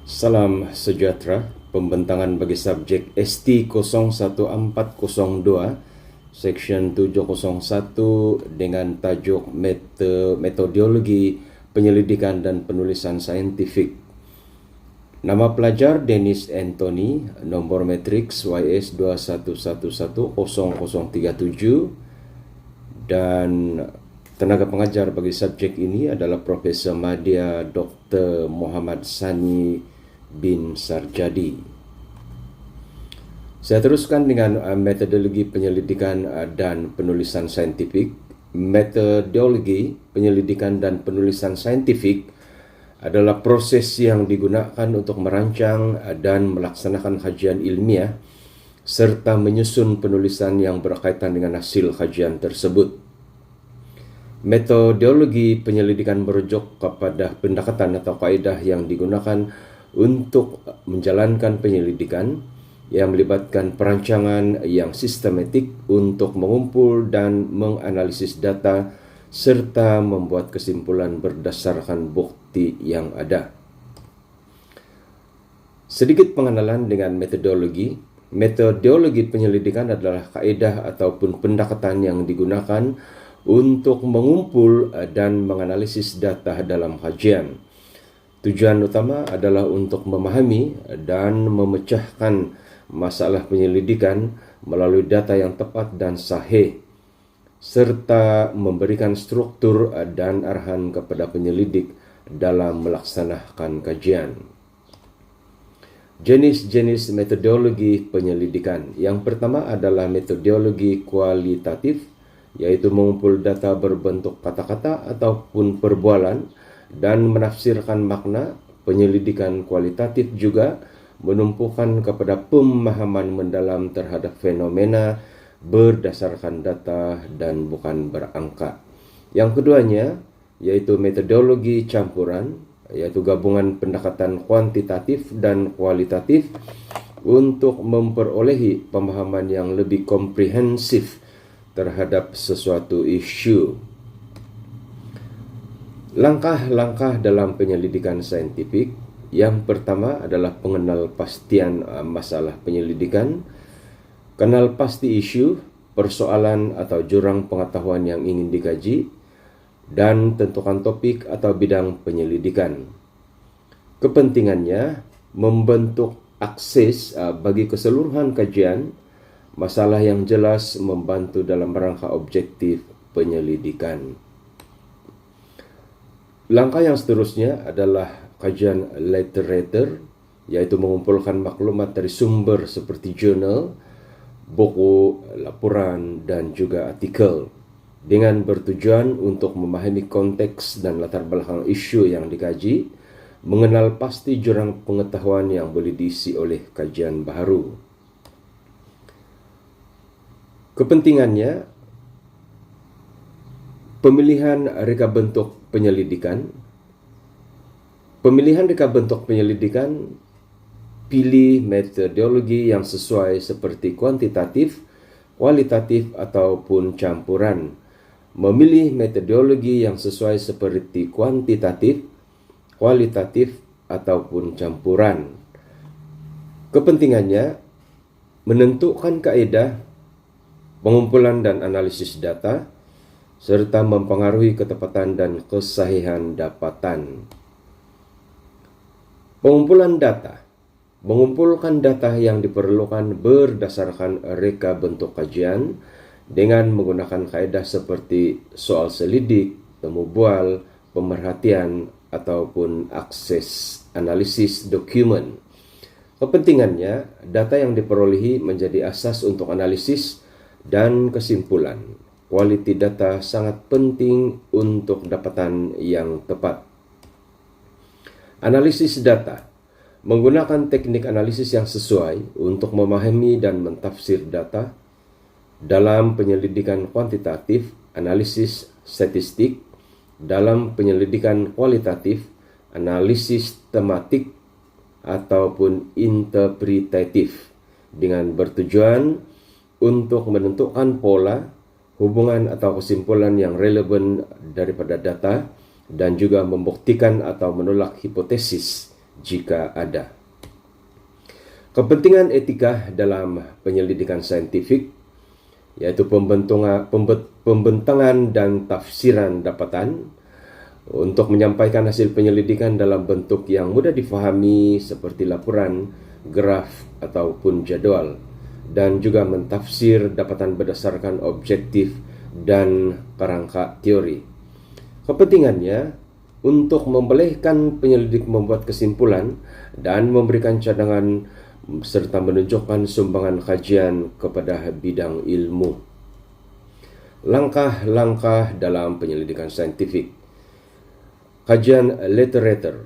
Salam sejahtera, pembentangan bagi subjek ST 01402, Section 701 dengan tajuk Metodologi Penyelidikan dan Penulisan Saintifik. Nama pelajar Dennis Anthony, nomor matriks YS 21110037, dan tenaga pengajar bagi subjek ini adalah Profesor Madya Dr. Muhammad Sani bin Sarjadi. Saya teruskan dengan metodologi penyelidikan dan penulisan saintifik. Metodologi penyelidikan dan penulisan saintifik adalah proses yang digunakan untuk merancang dan melaksanakan kajian ilmiah serta menyusun penulisan yang berkaitan dengan hasil kajian tersebut. Metodologi penyelidikan merujuk kepada pendekatan atau kaedah yang digunakan untuk menjalankan penyelidikan yang melibatkan perancangan yang sistematik untuk mengumpul dan menganalisis data serta membuat kesimpulan berdasarkan bukti yang ada. Sedikit pengenalan dengan metodologi. Metodologi penyelidikan adalah kaedah ataupun pendekatan yang digunakan untuk mengumpul dan menganalisis data dalam kajian. Tujuan utama adalah untuk memahami dan memecahkan masalah penyelidikan melalui data yang tepat dan sahih, serta memberikan struktur dan arahan kepada penyelidik dalam melaksanakan kajian. Jenis-jenis metodologi penyelidikan. Yang pertama adalah metodologi kualitatif, yaitu mengumpul data berbentuk kata-kata ataupun perbualan dan menafsirkan makna. Penyelidikan kualitatif juga menumpukan kepada pemahaman mendalam terhadap fenomena berdasarkan data dan bukan berangka. Yang keduanya yaitu metodologi campuran, yaitu gabungan pendekatan kuantitatif dan kualitatif untuk memperolehi pemahaman yang lebih komprehensif terhadap sesuatu isu. Langkah-langkah dalam penyelidikan saintifik. Yang pertama adalah pengenal pastian masalah penyelidikan, kenal pasti isu, persoalan atau jurang pengetahuan yang ingin dikaji, dan tentukan topik atau bidang penyelidikan. Kepentingannya membentuk akses bagi keseluruhan kajian, masalah yang jelas, membantu dalam rangka objektif penyelidikan. Langkah yang seterusnya adalah kajian literatur, yaitu mengumpulkan maklumat dari sumber seperti jurnal, buku, laporan, dan juga artikel dengan bertujuan untuk memahami konteks dan latar belakang isu yang dikaji, mengenal pasti jurang pengetahuan yang boleh diisi oleh kajian baru. Kepentingannya, pemilihan reka bentuk penyelidikan. Pemilihan reka bentuk penyelidikan, pilih metodologi yang sesuai seperti kuantitatif, kualitatif, ataupun campuran. Memilih metodologi yang sesuai seperti kuantitatif, kualitatif, ataupun campuran. Kepentingannya, menentukan kaedah, pengumpulan dan analisis data, serta mempengaruhi ketepatan dan kesahihan dapatan. Pengumpulan data. Mengumpulkan data yang diperlukan berdasarkan reka bentuk kajian dengan menggunakan kaedah seperti soal selidik, temu bual, pemerhatian, ataupun akses analisis dokumen. Kepentingannya, data yang diperolehi menjadi asas untuk analisis dan kesimpulan. Quality data sangat penting untuk dapatan yang tepat. Analisis data. Menggunakan teknik analisis yang sesuai untuk memahami dan mentafsir data. Dalam penyelidikan kuantitatif, analisis statistik. Dalam penyelidikan kualitatif, analisis tematik ataupun interpretatif, dengan bertujuan untuk menentukan pola, hubungan atau kesimpulan yang relevan daripada data, dan juga membuktikan atau menolak hipotesis jika ada. Kepentingan etika dalam penyelidikan saintifik yaitu pembentangan dan tafsiran dapatan untuk menyampaikan hasil penyelidikan dalam bentuk yang mudah difahami seperti laporan, graf, ataupun jadwal, dan juga mentafsir dapatan berdasarkan objektif dan kerangka teori. Kepentingannya untuk membolehkan penyelidik membuat kesimpulan dan memberikan cadangan serta menunjukkan sumbangan kajian kepada bidang ilmu. Langkah-langkah dalam penyelidikan saintifik. Kajian literatur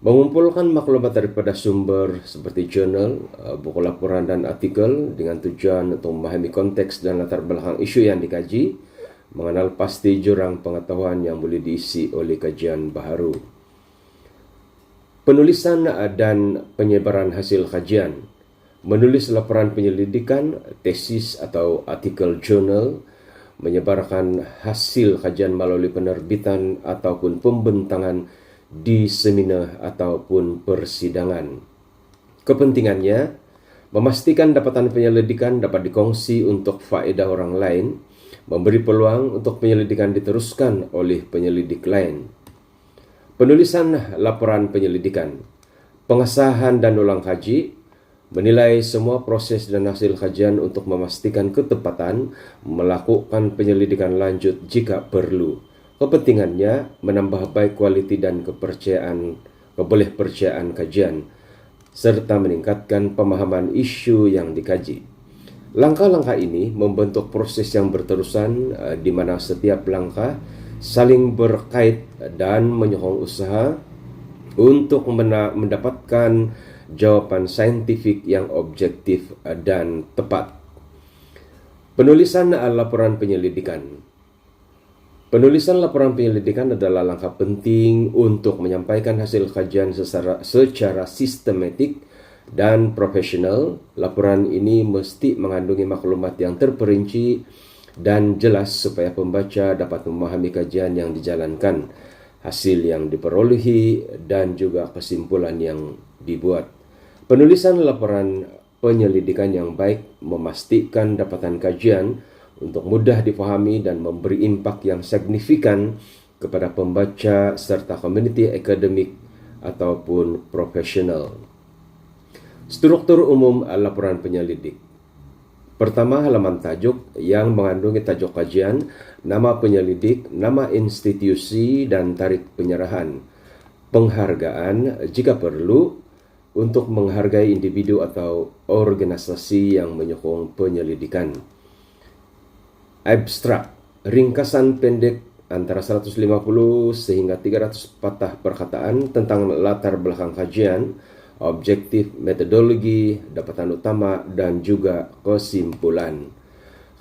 mengumpulkan maklumat daripada sumber seperti jurnal, buku laporan dan artikel dengan tujuan untuk memahami konteks dan latar belakang isu yang dikaji, mengenal pasti jurang pengetahuan yang boleh diisi oleh kajian baharu. Penulisan dan penyebaran hasil kajian. Menulis laporan penyelidikan, tesis atau artikel jurnal, menyebarkan hasil kajian melalui penerbitan ataupun pembentangan di seminar ataupun persidangan. Kepentingannya, memastikan dapatan penyelidikan dapat dikongsi untuk faedah orang lain, memberi peluang untuk penyelidikan diteruskan oleh penyelidik lain. Penulisan laporan penyelidikan, pengesahan dan ulang kaji, menilai semua proses dan hasil kajian untuk memastikan ketepatan, melakukan penyelidikan lanjut jika perlu. Kepentingannya menambah baik kualiti dan kebolehpercayaan kajian, serta meningkatkan pemahaman isu yang dikaji. Langkah-langkah ini membentuk proses yang berterusan di mana setiap langkah saling berkait dan menyokong usaha untuk mendapatkan jawaban saintifik yang objektif dan tepat. Penulisan laporan penyelidikan. Penulisan laporan penyelidikan adalah langkah penting untuk menyampaikan hasil kajian secara sistematik dan profesional. Laporan ini mesti mengandungi maklumat yang terperinci dan jelas supaya pembaca dapat memahami kajian yang dijalankan, hasil yang diperolehi, dan juga kesimpulan yang dibuat. Penulisan laporan penyelidikan yang baik memastikan dapatan kajian untuk mudah dipahami dan memberi impak yang signifikan kepada pembaca serta komuniti akademik ataupun profesional. Struktur umum laporan penyelidik. Pertama, halaman tajuk yang mengandungi tajuk kajian, nama penyelidik, nama institusi, dan tarikh penyerahan. Penghargaan jika perlu untuk menghargai individu atau organisasi yang menyokong penyelidikan. Abstrak, ringkasan pendek antara 150 sehingga 300 patah perkataan tentang latar belakang kajian, objektif, metodologi, dapatan utama, dan juga kesimpulan.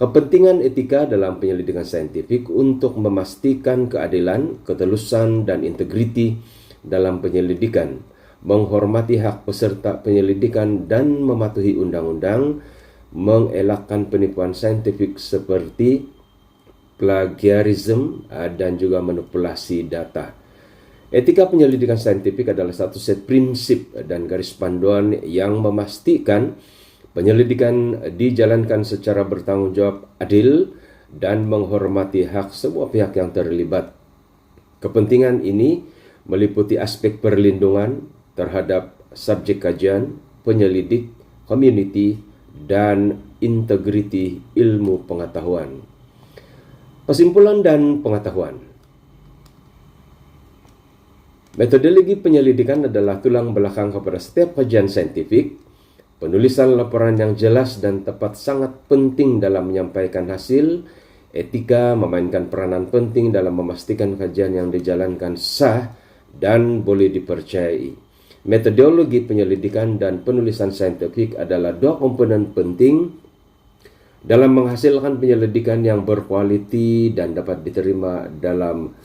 Kepentingan etika dalam penyelidikan saintifik untuk memastikan keadilan, ketelusan, dan integriti dalam penyelidikan, menghormati hak peserta penyelidikan dan mematuhi undang-undang, mengelakkan penipuan saintifik seperti plagiarisme dan juga manipulasi data. Etika penyelidikan saintifik adalah satu set prinsip dan garis panduan yang memastikan penyelidikan dijalankan secara bertanggung jawab, adil, dan menghormati hak semua pihak yang terlibat. Kepentingan ini meliputi aspek perlindungan terhadap subjek kajian, penyelidik, community, dan integriti ilmu pengetahuan. Kesimpulan dan pengetahuan. Metodologi penyelidikan adalah tulang belakang kepada setiap kajian saintifik. Penulisan laporan yang jelas dan tepat sangat penting dalam menyampaikan hasil. Etika memainkan peranan penting dalam memastikan kajian yang dijalankan sah dan boleh dipercayai. Metodologi penyelidikan dan penulisan saintifik adalah dua komponen penting dalam menghasilkan penyelidikan yang berkualiti dan dapat diterima dalam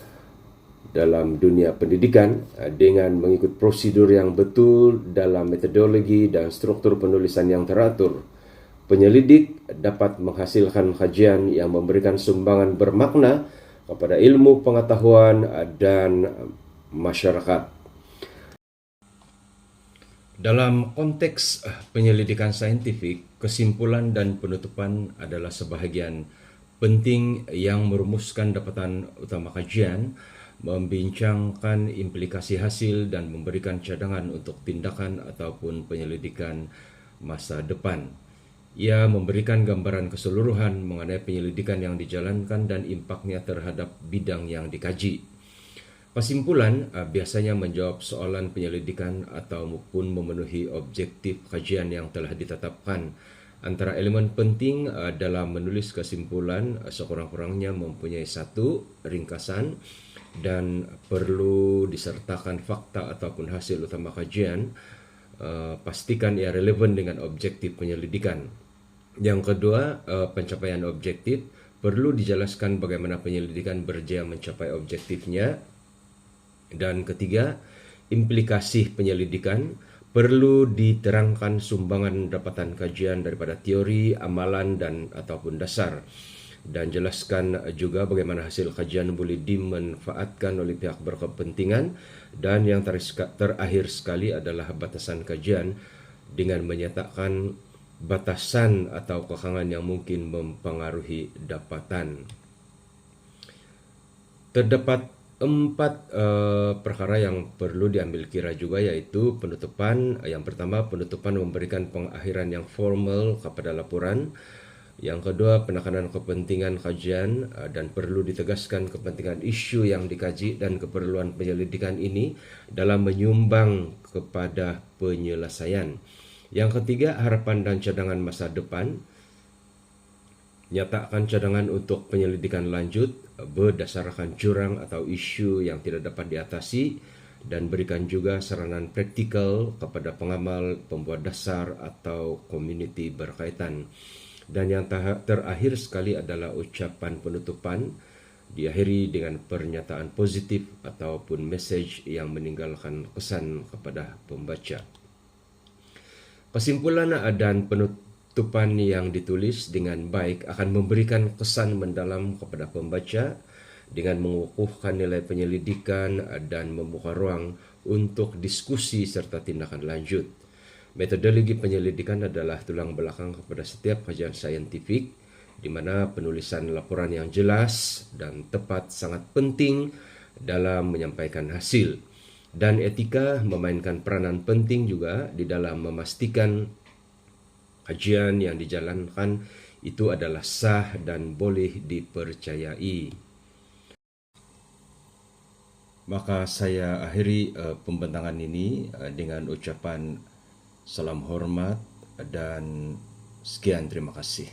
dunia pendidikan dengan mengikut prosedur yang betul dalam metodologi dan struktur penulisan yang teratur. Penyelidik dapat menghasilkan kajian yang memberikan sumbangan bermakna kepada ilmu pengetahuan dan masyarakat. Dalam konteks penyelidikan saintifik, kesimpulan dan penutupan adalah sebahagian penting yang merumuskan dapatan utama kajian, membincangkan implikasi hasil dan memberikan cadangan untuk tindakan ataupun penyelidikan masa depan. Ia memberikan gambaran keseluruhan mengenai penyelidikan yang dijalankan dan impaknya terhadap bidang yang dikaji. Kesimpulan biasanya menjawab soalan penyelidikan ataupun memenuhi objektif kajian yang telah ditetapkan. Antara elemen penting dalam menulis kesimpulan sekurang-kurangnya mempunyai satu, ringkasan, dan perlu disertakan fakta ataupun hasil utama kajian. Pastikan ia relevan dengan objektif penyelidikan. Yang kedua, pencapaian objektif. Perlu dijelaskan bagaimana penyelidikan berjaya mencapai objektifnya. Dan ketiga, implikasi penyelidikan. Perlu diterangkan sumbangan dapatan kajian daripada teori, amalan, dan ataupun dasar. Dan jelaskan juga bagaimana hasil kajian boleh dimanfaatkan oleh pihak berkepentingan. Dan yang terakhir sekali adalah batasan kajian dengan menyatakan batasan atau kekangan yang mungkin mempengaruhi dapatan. Terdapat 4 perkara yang perlu diambil kira juga, yaitu penutupan. Yang pertama, penutupan memberikan pengakhiran yang formal kepada laporan. Yang kedua, penekanan kepentingan kajian dan perlu ditegaskan kepentingan isu yang dikaji dan keperluan penyelidikan ini dalam menyumbang kepada penyelesaian. Yang ketiga, harapan dan cadangan masa depan. Nyatakan cadangan untuk penyelidikan lanjut berdasarkan jurang atau isu yang tidak dapat diatasi, dan berikan juga saranan praktikal kepada pengamal, pembuat dasar atau komuniti berkaitan. Dan yang terakhir sekali adalah ucapan penutupan, diakhiri dengan pernyataan positif ataupun message yang meninggalkan kesan kepada pembaca. Kesimpulan dan penutupan yang ditulis dengan baik akan memberikan kesan mendalam kepada pembaca dengan mengukuhkan nilai penyelidikan dan membuka ruang untuk diskusi serta tindakan lanjut. Metodologi penyelidikan adalah tulang belakang kepada setiap kajian saintifik, di mana penulisan laporan yang jelas dan tepat sangat penting dalam menyampaikan hasil. Dan etika memainkan peranan penting juga di dalam memastikan kajian yang dijalankan itu adalah sah dan boleh dipercayai. Maka saya akhiri pembentangan ini dengan ucapan salam hormat dan sekian, terima kasih.